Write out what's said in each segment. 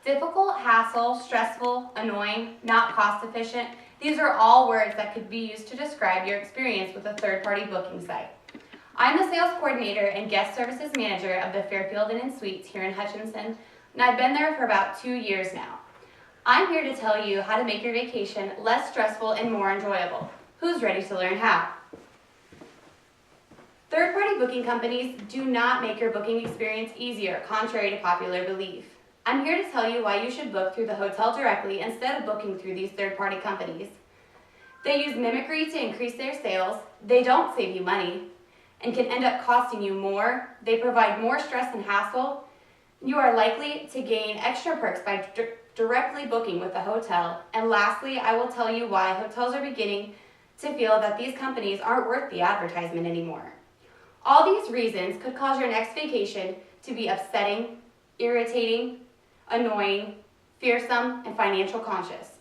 Difficult, hassle, stressful, annoying, not cost efficient. These are all words that could be used to describe your experience with a third-party booking site. I'm the sales coordinator and guest services manager of the Fairfield Inn & Suites here in Hutchinson, and I've been there for about 2 years now. I'm here to tell you how to make your vacation less stressful and more enjoyable. Who's ready to learn how? Third-party booking companies do not make your booking experience easier, contrary to popular belief. I'm here to tell you why you should book through the hotel directly instead of booking through these third-party companies. They use mimicry to increase their sales, they don't save you money, and can end up costing you more. They provide more stress and hassle. You are likely to gain extra perks by directly booking with the hotel. And lastly, I will tell you why hotels are beginning to feel that these companies aren't worth the advertisement anymore. All these reasons could cause your next vacation to be upsetting, irritating, annoying, fearsome, and financial conscious.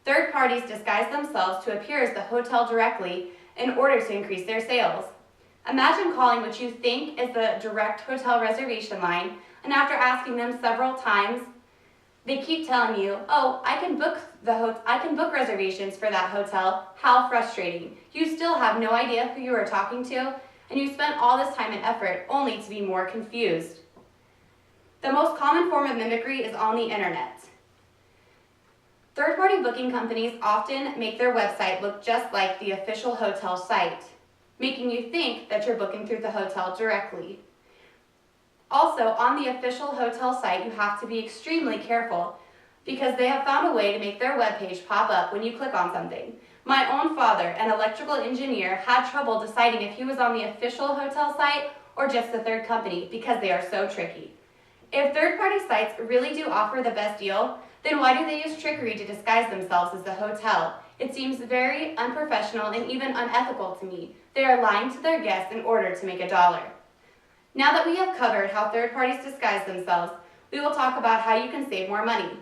Third parties disguise themselves to appear as the hotel directly in order to increase their sales. Imagine calling what you think is the direct hotel reservation line, and after asking them several times, they keep telling you, "Oh, I can book reservations for that hotel." How frustrating. You still have no idea who you are talking to, and you spent all this time and effort only to be more confused. The most common form of mimicry is on the internet. Third-party booking companies often make their website look just like the official hotel site, making you think that you're booking through the hotel directly. Also, on the official hotel site, you have to be extremely careful because they have found a way to make their webpage pop up when you click on something. My own father, an electrical engineer, had trouble deciding if he was on the official hotel site or just the third company because they are so tricky. If third-party sites really do offer the best deal, then why do they use trickery to disguise themselves as the hotel? It seems very unprofessional and even unethical to me. They are lying to their guests in order to make $1. Now that we have covered how third parties disguise themselves, we will talk about how you can save more money.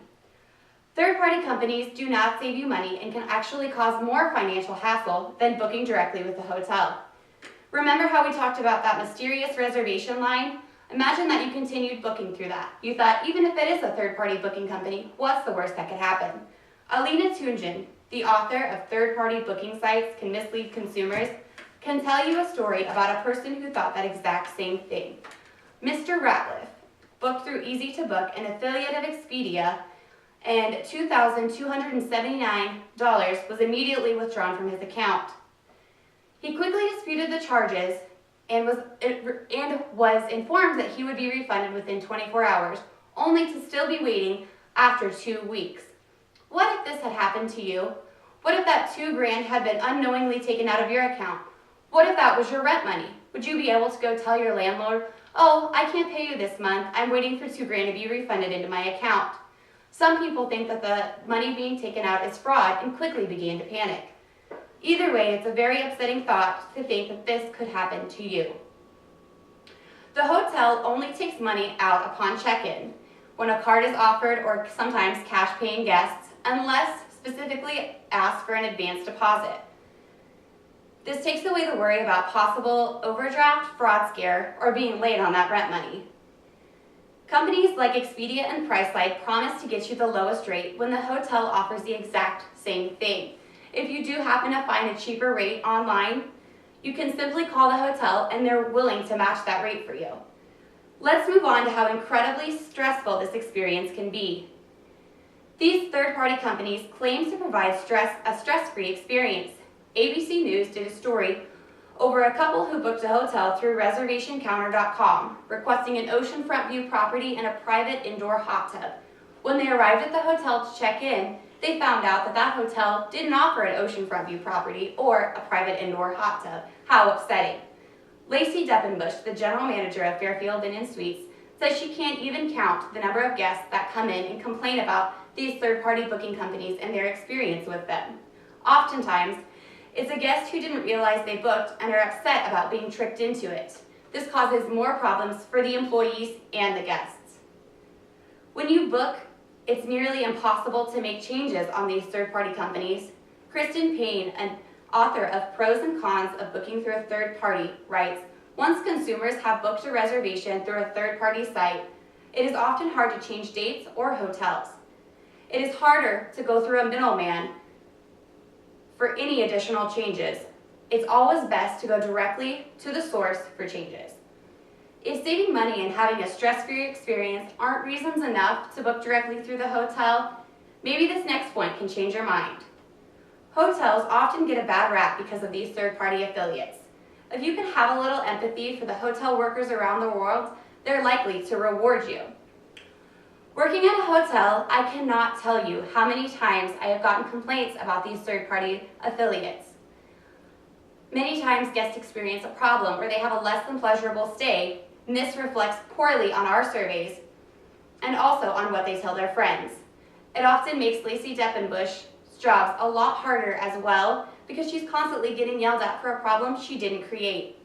Third-party companies do not save you money and can actually cause more financial hassle than booking directly with the hotel. Remember how we talked about that mysterious reservation line? Imagine that you continued booking through that. You thought, even if it is a third-party booking company, what's the worst that could happen? Alina Tunjan, the author of Third-Party Booking Sites Can Mislead Consumers, can tell you a story about a person who thought that exact same thing. Mr. Ratliff booked through Easy2Book, an affiliate of Expedia, and $2,279 was immediately withdrawn from his account. He quickly disputed the charges and was informed that he would be refunded within 24 hours, only to still be waiting after 2 weeks. What if this had happened to you? What if that $2,000 had been unknowingly taken out of your account? What if that was your rent money? Would you be able to go tell your landlord, "Oh, I can't pay you this month. I'm waiting for $2,000 to be refunded into my account"? Some people think that the money being taken out is fraud and quickly began to panic. Either way, it's a very upsetting thought to think that this could happen to you. The hotel only takes money out upon check-in, when a card is offered or sometimes cash-paying guests, unless specifically asked for an advance deposit. This takes away the worry about possible overdraft, fraud scare, or being late on that rent money. Companies like Expedia and Priceline promise to get you the lowest rate when the hotel offers the exact same thing. If you do happen to find a cheaper rate online, you can simply call the hotel and they're willing to match that rate for you. Let's move on to how incredibly stressful this experience can be. These third-party companies claim to provide a stress-free experience. ABC News did a story over a couple who booked a hotel through reservationcounter.com, requesting an oceanfront view property and a private indoor hot tub. When they arrived at the hotel to check in, they found out that that hotel didn't offer an oceanfront view property or a private indoor hot tub. How upsetting. Lacey Deppenbush, the general manager of Fairfield Inn & Suites, says she can't even count the number of guests that come in and complain about these third-party booking companies and their experience with them. Oftentimes, it's a guest who didn't realize they booked and are upset about being tricked into it. This causes more problems for the employees and the guests. When you book, it's nearly impossible to make changes on these third-party companies. Kristen Payne, an author of Pros and Cons of Booking Through a Third Party, writes, "Once consumers have booked a reservation through a third-party site, it is often hard to change dates or hotels. It is harder to go through a middleman for any additional changes. It's always best to go directly to the source for changes. If saving money and having a stress-free experience aren't reasons enough to book directly through the hotel, maybe this next point can change your mind. Hotels often get a bad rap because of these third-party affiliates. If you can have a little empathy for the hotel workers around the world, they're likely to reward you. Working at a hotel, I cannot tell you how many times I have gotten complaints about these third-party affiliates. Many times guests experience a problem or they have a less than pleasurable stay, and this reflects poorly on our surveys and also on what they tell their friends. It often makes Lacey Deppenbush's jobs a lot harder as well because she's constantly getting yelled at for a problem she didn't create.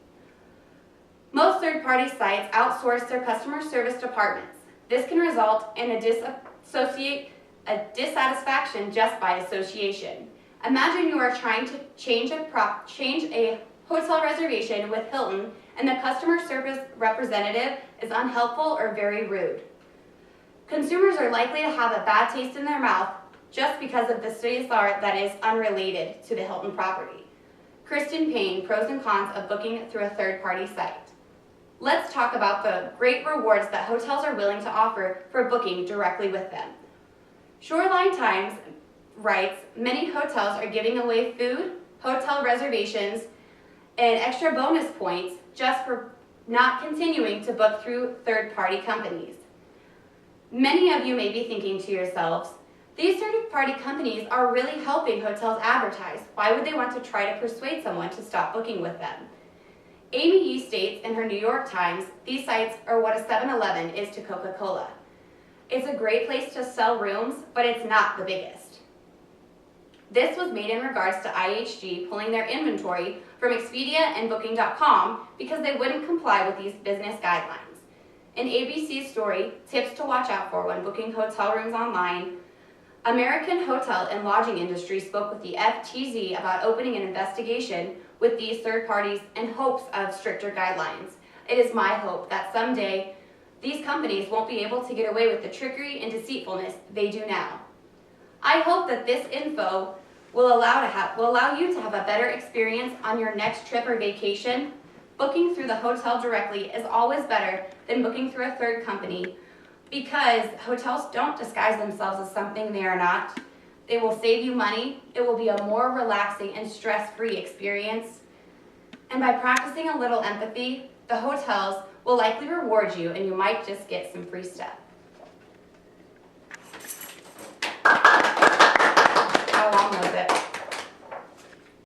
Most third-party sites outsource their customer service departments. This can result in a dissatisfaction just by association. Imagine you are trying to change a hotel reservation with Hilton and the customer service representative is unhelpful or very rude. Consumers are likely to have a bad taste in their mouth just because of the CSR that is unrelated to the Hilton property. Kristen Payne, pros and cons of booking through a third-party site. Let's talk about the great rewards that hotels are willing to offer for booking directly with them. Shoreline Times writes, many hotels are giving away food, hotel reservations, and extra bonus points just for not continuing to book through third-party companies. Many of you may be thinking to yourselves, these third-party companies are really helping hotels advertise. Why would they want to try to persuade someone to stop booking with them? Amy Yee states in her New York Times, these sites are what a 7-Eleven is to Coca-Cola. It's a great place to sell rooms, but it's not the biggest. This was made in regards to IHG pulling their inventory from Expedia and Booking.com because they wouldn't comply with these business guidelines. In ABC's story, Tips to Watch Out For When Booking Hotel Rooms Online, American Hotel and Lodging Industry spoke with the FTZ about opening an investigation with these third parties in hopes of stricter guidelines. It is my hope that someday these companies won't be able to get away with the trickery and deceitfulness they do now. I hope that this info will allow you to have a better experience on your next trip or vacation. Booking through the hotel directly is always better than booking through a third company because hotels don't disguise themselves as something they are not. They will save you money. It will be a more relaxing and stress-free experience. And by practicing a little empathy, the hotels will likely reward you and you might just get some free stuff.